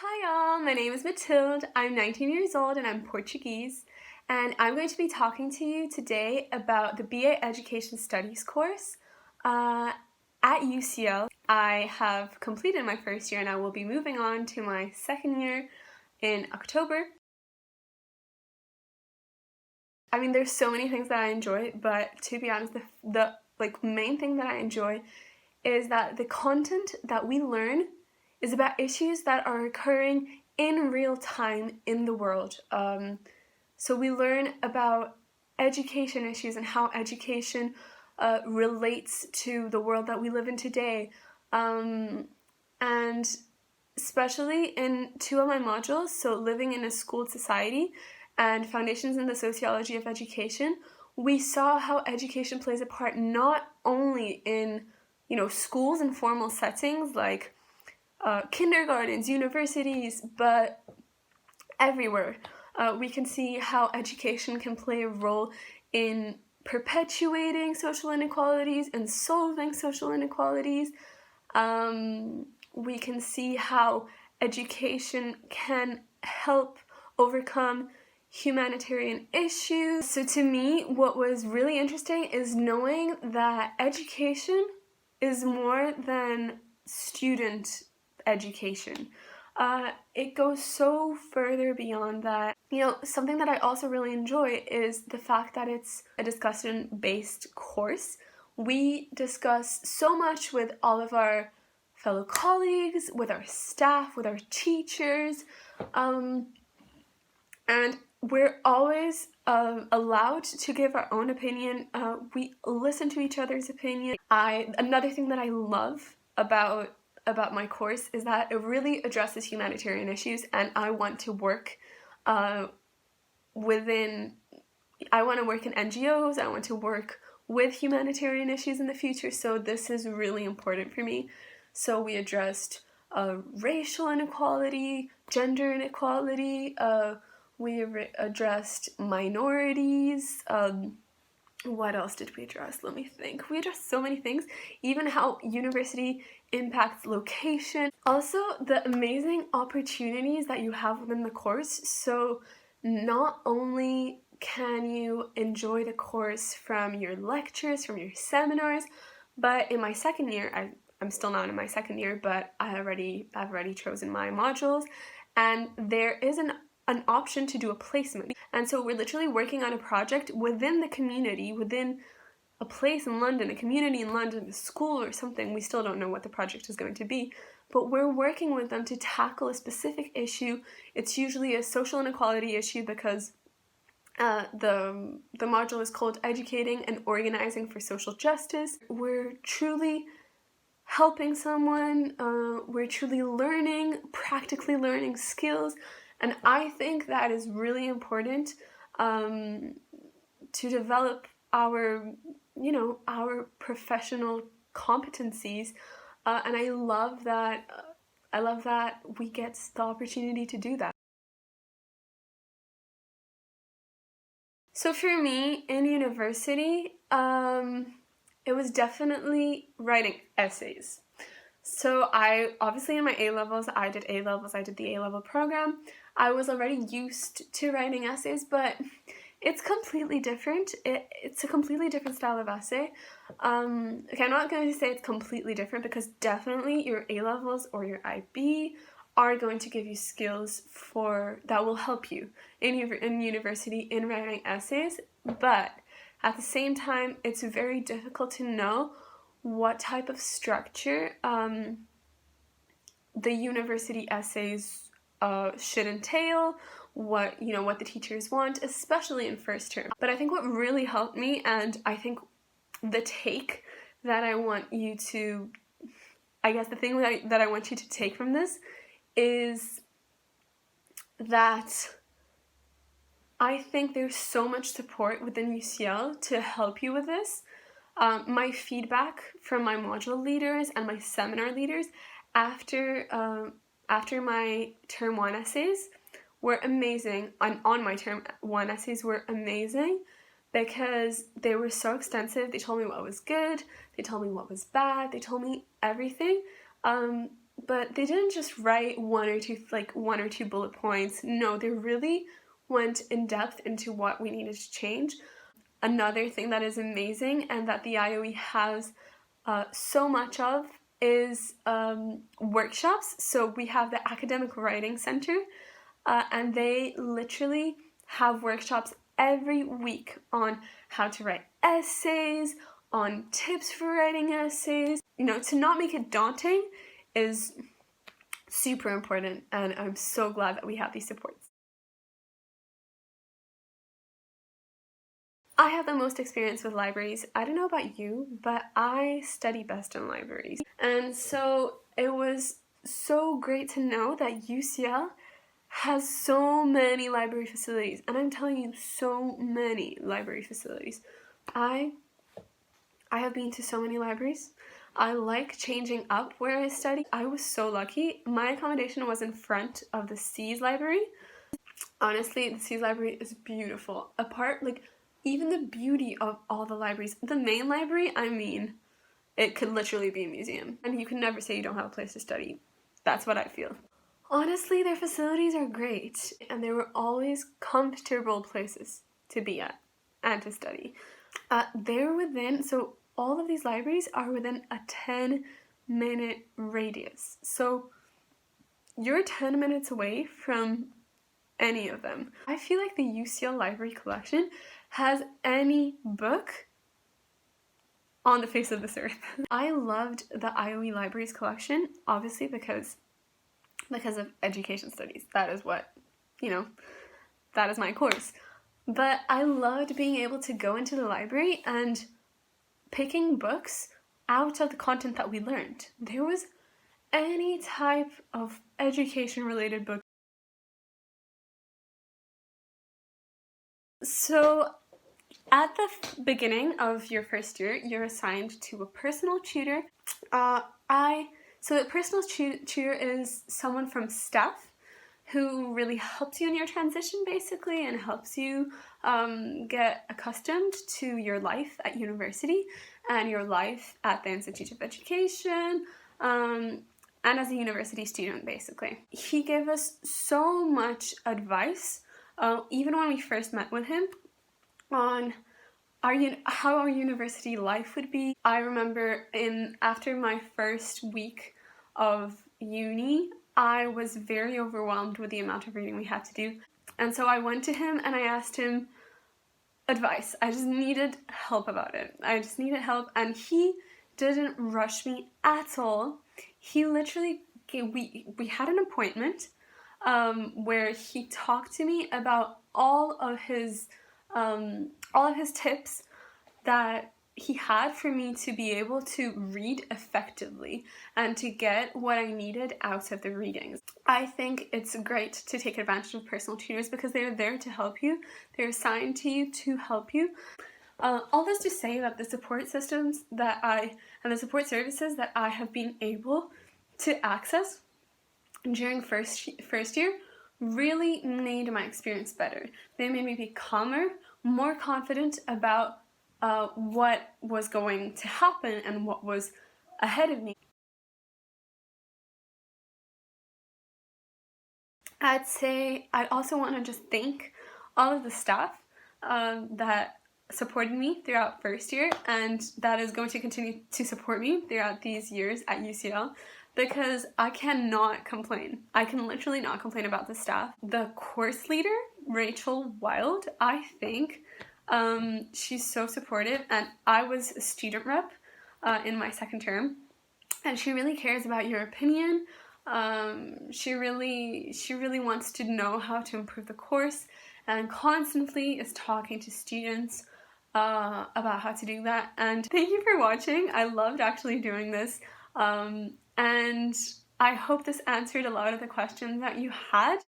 Hi all, my name is Matilde, I'm 19 years old and I'm Portuguese, and I'm going to be talking to you today about the BA Education Studies course at UCL. I have completed my first year and I will be moving on to my second year in October. I mean, there's so many things that I enjoy, but to be honest, the main thing that I enjoy is that the content that we learn is about issues that are occurring in real time in the world. So we learn about education issues and how education relates to the world that we live in today. And especially in two of my modules, so living in a schooled society and foundations in the sociology of education, we saw how education plays a part not only in schools and formal settings like kindergartens, universities, but everywhere. We can see how education can play a role in perpetuating social inequalities and solving social inequalities. We can see how education can help overcome humanitarian issues. So to me, what was really interesting is knowing that education is more than student education. It goes so further beyond that. Something that I also really enjoy is the fact that it's a discussion-based course. We discuss so much with all of our fellow colleagues, with our staff, with our teachers, and we're always allowed to give our own opinion. We listen to each other's opinion. Another thing that I love about my course is that it really addresses humanitarian issues, and I want to work I want to work in NGOs, I want to work with humanitarian issues in the future, so this is really important for me. So we addressed racial inequality, gender inequality, we addressed minorities, what else did we address? Let me think. We addressed so many things, even how university impacts location. Also, the amazing opportunities that you have within the course. So not only can you enjoy the course from your lectures, from your seminars, but in my second year, I'm still not in my second year, but I've already chosen my modules, and there is an option to do a placement. And so we're literally working on a project within the community, within a place in London, a community in London, a school or something. We still don't know what the project is going to be, but we're working with them to tackle a specific issue. It's usually a social inequality issue because the module is called Educating and Organizing for Social Justice. We're truly helping someone, we're truly practically learning skills, and I think that is really important to develop our professional competencies, and I love that we get the opportunity to do that. So for me, in university, it was definitely writing essays. So obviously in my A-levels, I did the A-level program. I was already used to writing essays, but it's completely different. It's a completely different style of essay. Okay, I'm not going to say it's completely different because definitely your A-levels or your IB are going to give you skills that will help you in university in writing essays, but at the same time, it's very difficult to know what type of structure the university essays should entail, what the teachers want, especially in first term. But I think what really helped me, and I think the take that I want you to, the thing that I want you to take from this is that I think there's so much support within UCL to help you with this. My feedback from my module leaders and my seminar leaders after my term 1 essays were amazing. On my term 1 essays were amazing because they were so extensive. They told me what was good, they told me what was bad, they told me everything. but they didn't just write one or two bullet points. No, they really went in depth into what we needed to change. Another thing that is amazing and that the IOE has so much of is workshops. So we have the Academic Writing Center, and they literally have workshops every week on how to write essays, on tips for writing essays. You know, to not make it daunting is super important, and I'm so glad that we have these supports. I have the most experience with libraries. I don't know about you, but I study best in libraries. And so it was so great to know that UCL has so many library facilities. And I'm telling you, so many library facilities. I have been to so many libraries. I like changing up where I study. I was so lucky. My accommodation was in front of the C's library. Honestly, the C's library is beautiful. Even the beauty of all the libraries. The main library, I mean, it could literally be a museum. And you can never say you don't have a place to study. That's what I feel. Honestly, their facilities are great. And they were always comfortable places to be at and to study. So all of these libraries are within a 10-minute radius. So you're 10 minutes away from any of them. I feel like the UCL library collection has any book on the face of this earth. I loved the IOE libraries collection, obviously because of education studies. That is what, that is my course. But I loved being able to go into the library and picking books out of the content that we learned. There was any type of education related book. So at the beginning of your first year, you're assigned to a personal tutor. So a personal tutor is someone from staff who really helps you in your transition, basically, and helps you get accustomed to your life at university and your life at the Institute of Education, and as a university student, basically. He gave us so much advice, even when we first met with him, on how our university life would be. I remember after my first week of uni, I was very overwhelmed with the amount of reading we had to do. And so I went to him and I asked him advice. I just needed help about it. I just needed help, and he didn't rush me at all. He literally we had an appointment where he talked to me about all of his tips that he had for me to be able to read effectively and to get what I needed out of the readings. I think it's great to take advantage of personal tutors because they're there to help you. They're assigned to you to help you. All this to say that the support systems and the support services that I have been able to access during first year really made my experience better. They made me be calmer, more confident about what was going to happen and what was ahead of me. I'd also want to just thank all of the staff that supported me throughout first year, and that is going to continue to support me throughout these years at UCL, because I cannot complain. I can literally not complain about the staff. The course leader, Rachel Wild, I think she's so supportive, and I was a student rep in my second term, and she really cares about your opinion. She really wants to know how to improve the course, and constantly is talking to students about how to do that. And thank you for watching. I loved actually doing this, and I hope this answered a lot of the questions that you had.